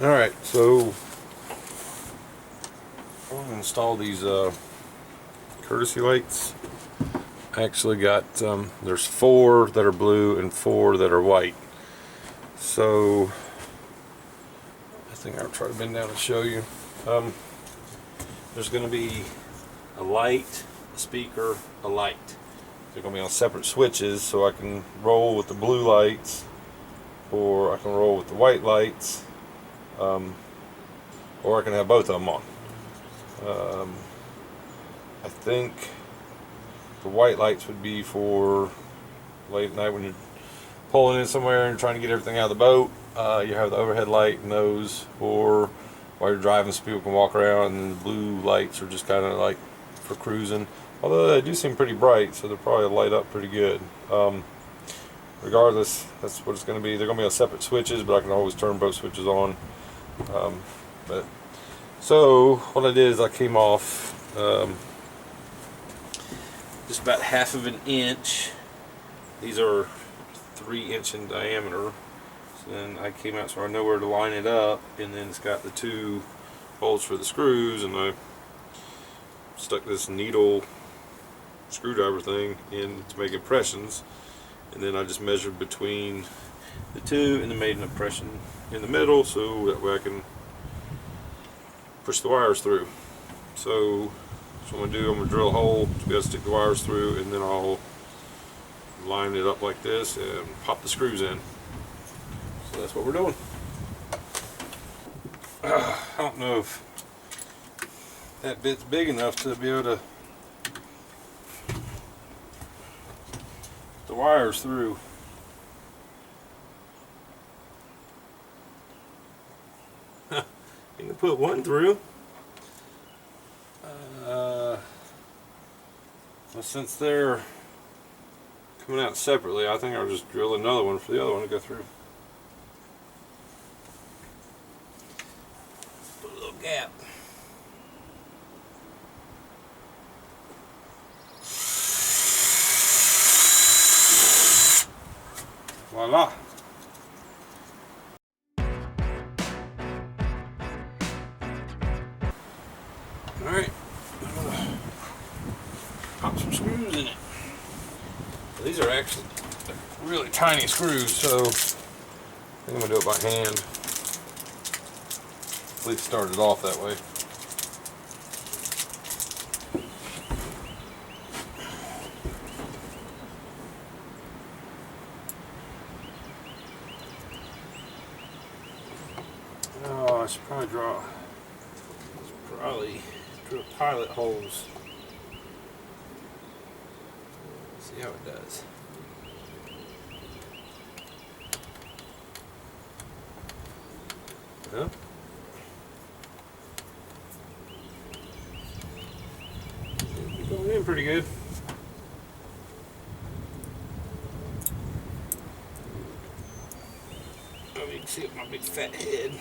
Alright, so I'm going to install these courtesy lights. I actually got, there's 4 that are blue and 4 that are white. So I think I'll try to bend down and show you. There's going to be a light, a speaker, a light. They're going to be on separate switches, so I can roll with the blue lights, or I can roll with the white lights, or I can have both of them on. I think the white lights would be for late at night when you're pulling in somewhere and trying to get everything out of the boat. You have the overhead light and those, or while you're driving so people can walk around, and the blue lights are just kind of like for cruising. Although they do seem pretty bright, so they'll probably light up pretty good. Regardless, that's what it's going to be. They're going to be on separate switches, but I can always turn both switches on. So what I did is I came off just about half of an inch. These are 3-inch in diameter. So then I came out so I know where to line it up, and then it's got the 2 holes for the screws, and I stuck this needle screwdriver thing in to make impressions, and then I just measured between the 2 and then made an impression in the middle, so that way I can push the wires through. So what I'm going to do, I'm going to drill a hole to be able to stick the wires through, and then I'll line it up like this and pop the screws in. So that's what we're doing. I don't know if that bit's big enough to be able to put the wires through. You can put one through. Well, since they're coming out separately, I think I'll just drill another one for the other one to go through. Put a little gap. Voila. Alright, I'm gonna pop some screws in it. These are actually really tiny screws, so I think I'm gonna do it by hand. At least start it off that way. Oh, I should probably drill pilot holes. See how it does. Yeah. It's going in pretty good. Oh, you can see it with my big fat head.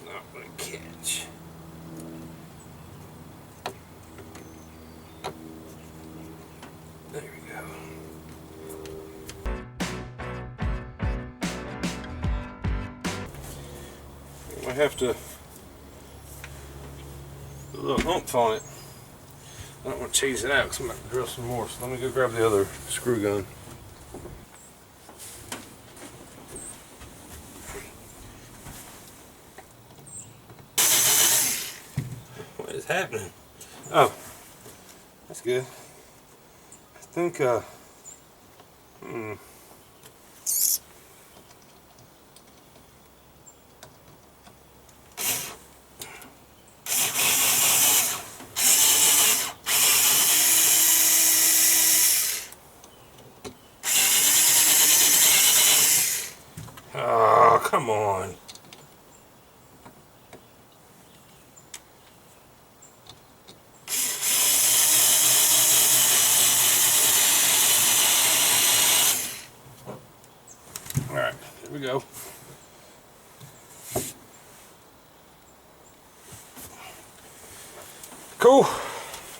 Not going to catch. There we go. I have to put a little hump on it. I don't want to change it out because I'm going to drill some more. So let me go grab the other screw gun. What is happening? Oh, that's good. I think, oh, come on. we go. Cool.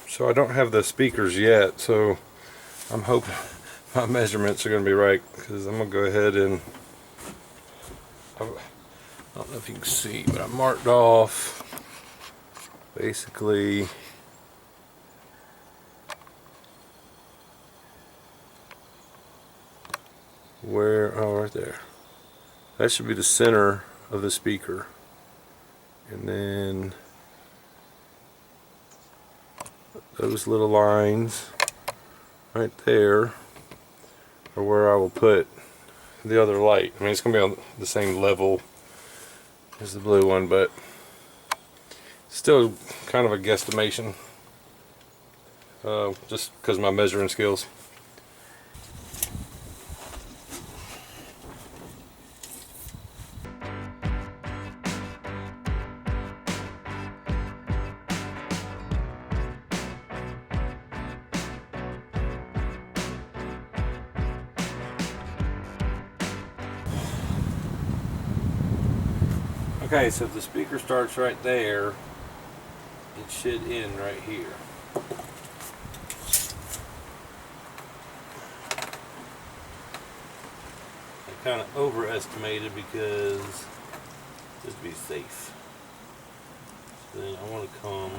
So I don't have the speakers yet, so I'm hoping my measurements are going to be right, because I'm going to go ahead and, I don't know if you can see, but I marked off basically where, oh, right there. That should be the center of the speaker. And then those little lines right there are where I will put the other light. I mean, it's going to be on the same level as the blue one, but still kind of a guesstimation, just because of my measuring skills. Okay, so if the speaker starts right there, it should end right here. I kind of overestimated because just to be safe. So then I want to come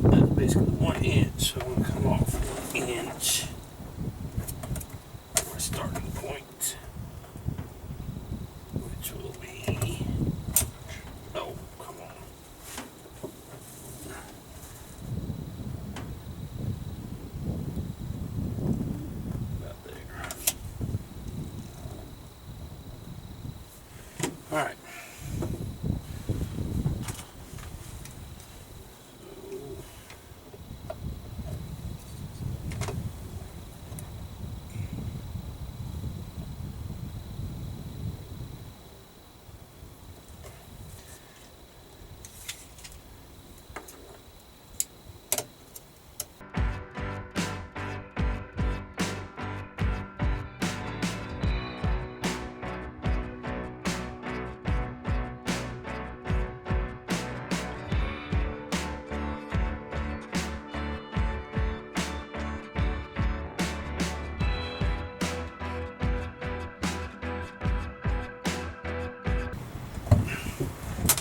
that's basically 1 inch. So I'm going to come off 1 inch. Starting point, which will be, oh, come on, about there. All right.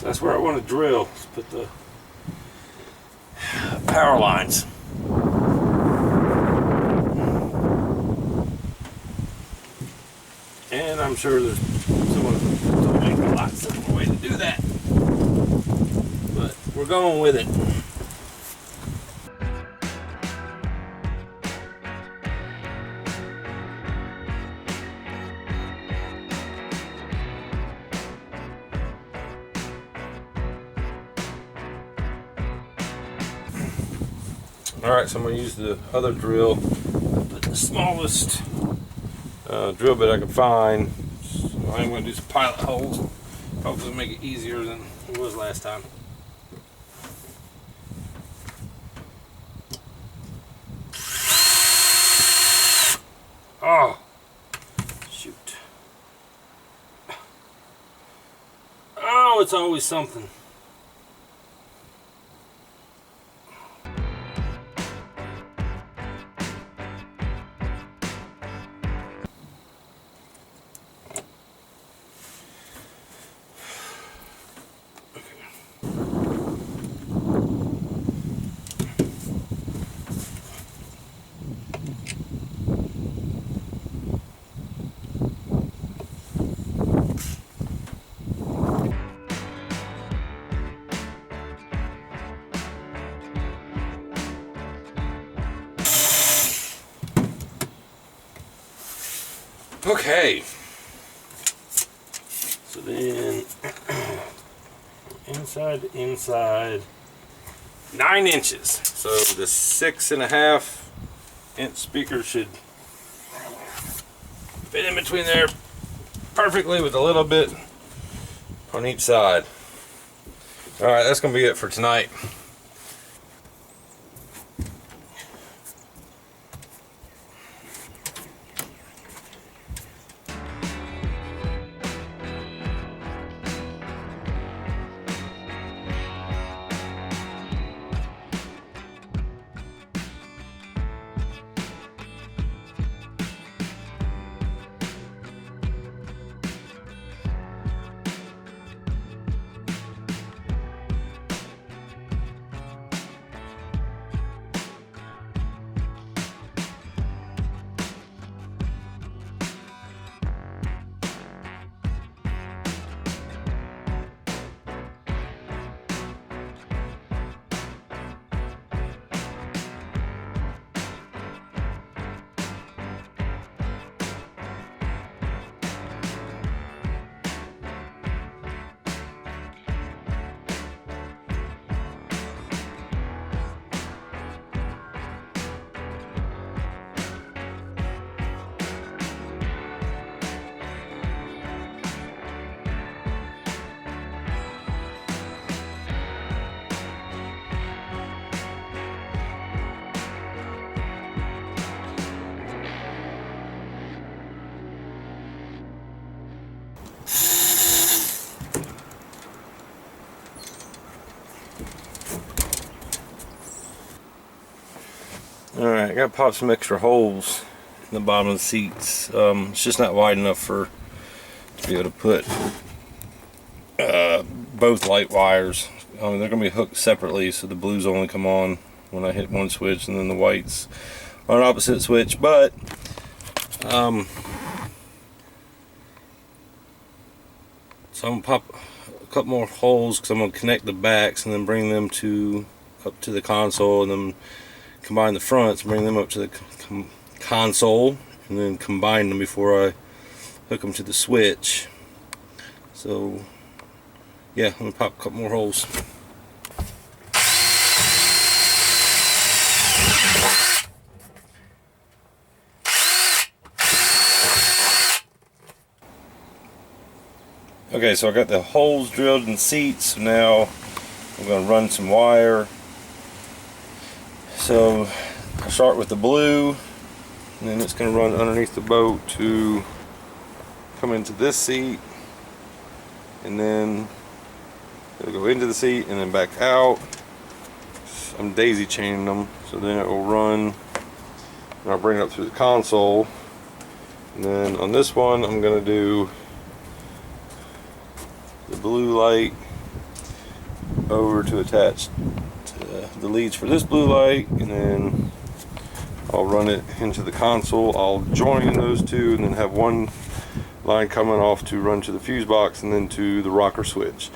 That's where I want to drill. Let's put the power lines. And I'm sure there's someone who told me a lot simpler way to do that. But we're going with it. Alright, so I'm going to use the other drill, put the smallest drill bit I can find. So I'm going to do some pilot holes. Hopefully make it easier than it was last time. Oh, shoot. Oh, it's always something. Okay, so then inside to inside, 9 inches. So the 6.5 inch speaker should fit in between there perfectly with a little bit on each side. All right, that's gonna be it for tonight. I got to pop some extra holes in the bottom of the seats. It's just not wide enough to be able to put both light wires. They're going to be hooked separately, so the blues only come on when I hit one switch, and then the whites on an opposite switch. But so I'm going to pop a couple more holes because I'm going to connect the backs and then bring them up to the console, and then combine the fronts, bring them up to the console, and then combine them before I hook them to the switch. So yeah, I'm going to pop a couple more holes. Okay, so I got the holes drilled in the seats. So now I'm going to run some wire. So I start with the blue, and then it's going to run underneath the boat to come into this seat, and then it'll go into the seat and then back out. I'm daisy chaining them, so then it will run, and I'll bring it up through the console. And then on this one, I'm going to do the blue light over to attach to the leads for this blue light, and then I'll run it into the console. I'll join those two and then have one line coming off to run to the fuse box and then to the rocker switch.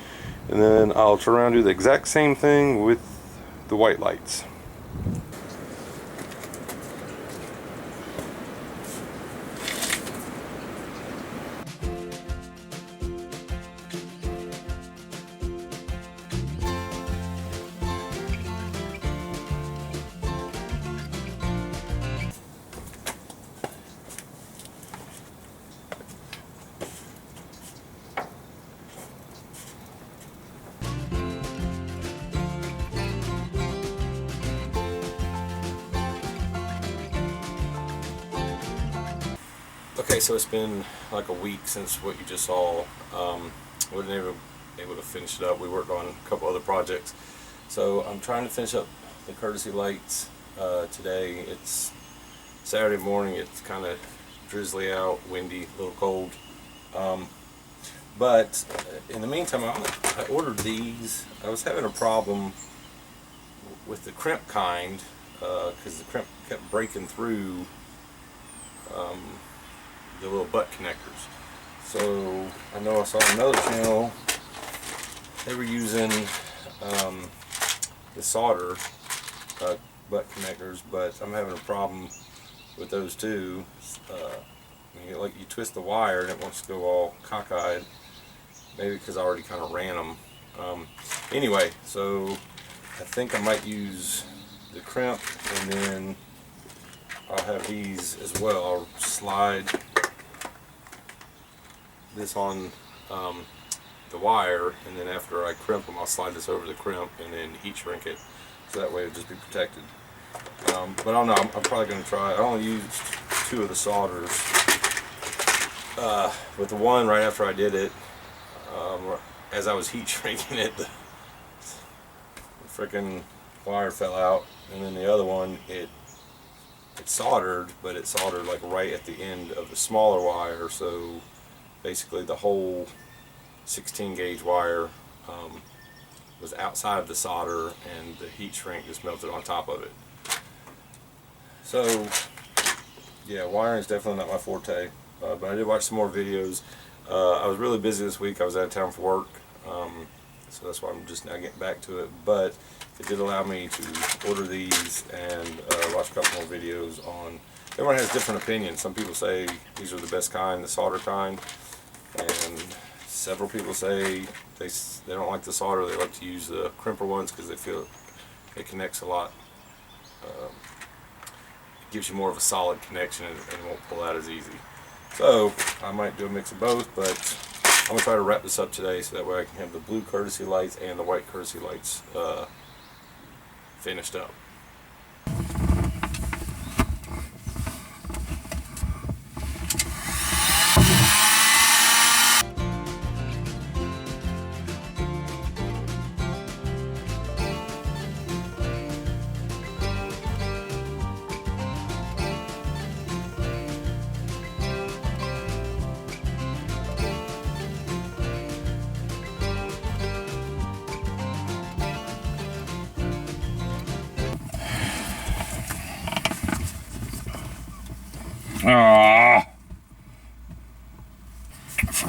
And then I'll turn around and do the exact same thing with the white lights. Okay, so it's been like a week since what you just saw. Wasn't able to finish it up. We worked on a couple other projects. So I'm trying to finish up the courtesy lights today. It's Saturday morning. It's kind of drizzly out, windy, a little cold. But in the meantime, I ordered these. I was having a problem with the crimp kind because the crimp kept breaking through the little butt connectors. So I know I saw another channel, they were using the solder butt connectors, but I'm having a problem with those too. You twist the wire and it wants to go all cockeyed, maybe because I already kind of ran them. Anyway, so I think I might use the crimp, and then I'll have these as well. I'll slide this on the wire, and then after I crimp them, I'll slide this over the crimp and then heat shrink it, so that way it'll just be protected. But I don't know, I'm probably going to try. I only used 2 of the solders. With the one right after I did it, as I was heat shrinking it, the freaking wire fell out, and then the other one, it soldered, but it soldered like right at the end of the smaller wire, so basically the whole 16 gauge wire was outside of the solder, and the heat shrink just melted on top of it. So yeah, wiring is definitely not my forte, but I did watch some more videos. I was really busy this week. I was out of town for work, so that's why I'm just now getting back to it, but it did allow me to order these and watch a couple more videos on. Everyone has different opinions. Some people say these are the best kind, the solder kind, and several people say they don't like the solder. They like to use the crimper ones because they feel it connects a lot. It gives you more of a solid connection and won't pull out as easy. So I might do a mix of both, but I'm going to try to wrap this up today so that way I can have the blue courtesy lights and the white courtesy lights finished up.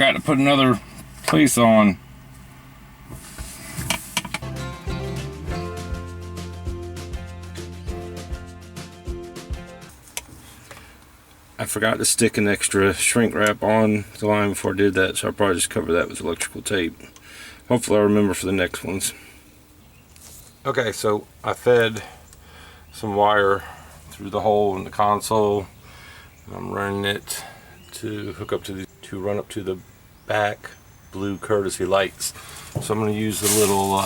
forgot to put another piece on. I forgot to stick an extra shrink wrap on the line before I did that, so I'll probably just cover that with electrical tape. Hopefully I'll remember for the next ones. Okay, so I fed some wire through the hole in the console. I'm running it to hook up to run up to the back blue courtesy lights. So I'm going to use the little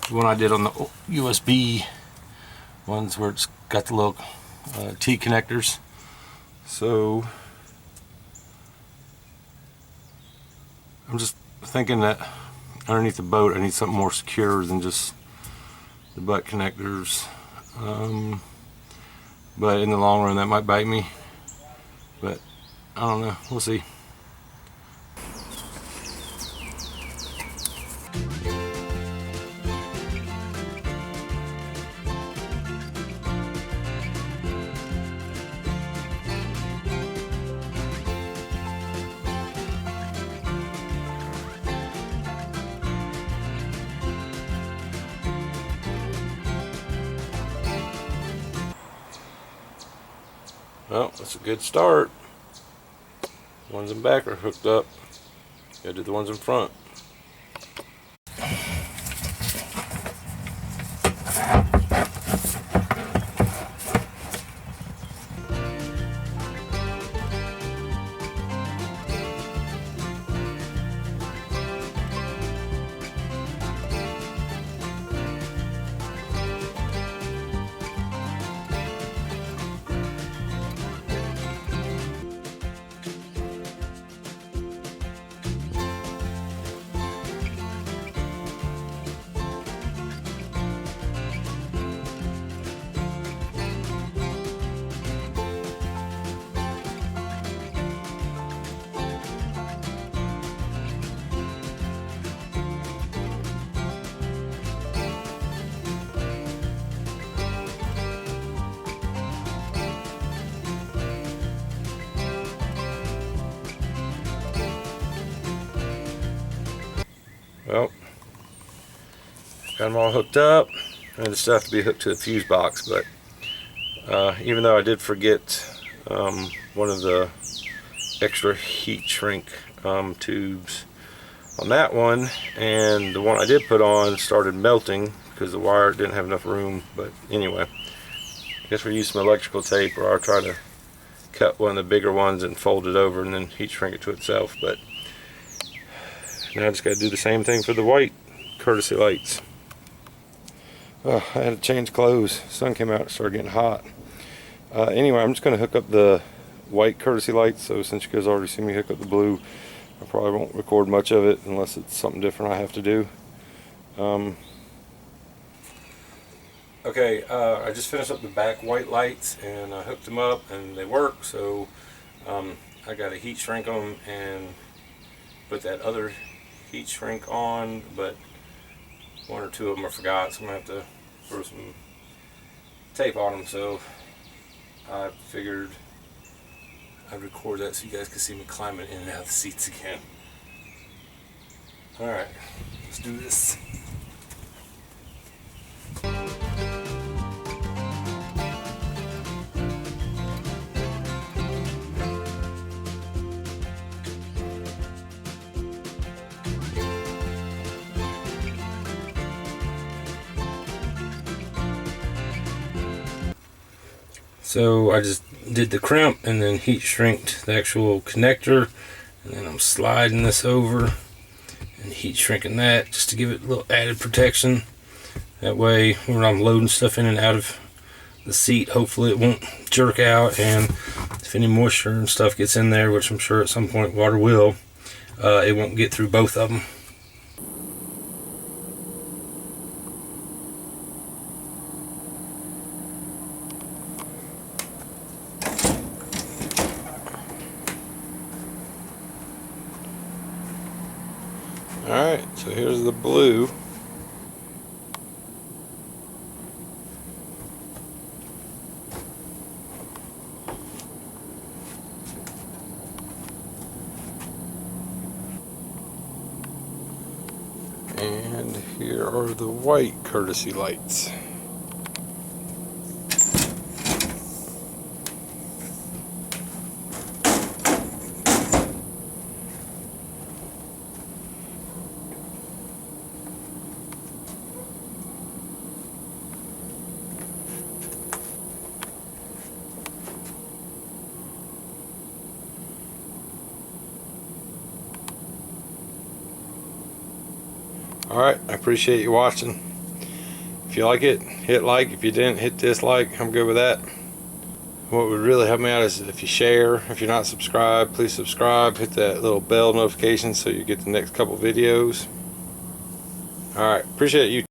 one I did on the USB ones where it's got the little T connectors. So I'm just thinking that underneath the boat I need something more secure than just the butt connectors, but in the long run that might bite me, but I don't know, we'll see. Well, that's a good start. The ones in back are hooked up. Gotta do the ones in front. Well, got them all hooked up. I just have to be hooked to the fuse box, but even though I did forget one of the extra heat shrink tubes on that one, and the one I did put on started melting because the wire didn't have enough room. But anyway, I guess we'll use some electrical tape, or I'll try to cut one of the bigger ones and fold it over and then heat shrink it to itself. But now I just got to do the same thing for the white courtesy lights. Oh, I had to change clothes. The sun came out, it started getting hot. Anyway, I'm just going to hook up the white courtesy lights. So since you guys already see me hook up the blue, I probably won't record much of it unless it's something different I have to do. Okay, I just finished up the back white lights and I hooked them up and they work. So I got to heat shrink them and put that other heat shrink on, but one or two of them I forgot, so I'm going to have to throw some tape on them. So I figured I'd record that so you guys can see me climbing in and out of the seats again. Alright, let's do this. So I just did the crimp and then heat shrinked the actual connector, and then I'm sliding this over and heat shrinking that just to give it a little added protection. That way when I'm loading stuff in and out of the seat, hopefully it won't jerk out, and if any moisture and stuff gets in there, which I'm sure at some point water will, it won't get through both of them. Alright, so here's the blue. are the white courtesy lights. Alright, I appreciate you watching. If you like it, hit like. If you didn't, hit dislike. I'm good with that. What would really help me out is if you share. If you're not subscribed, please subscribe. Hit that little bell notification so you get the next couple videos. Alright, appreciate you.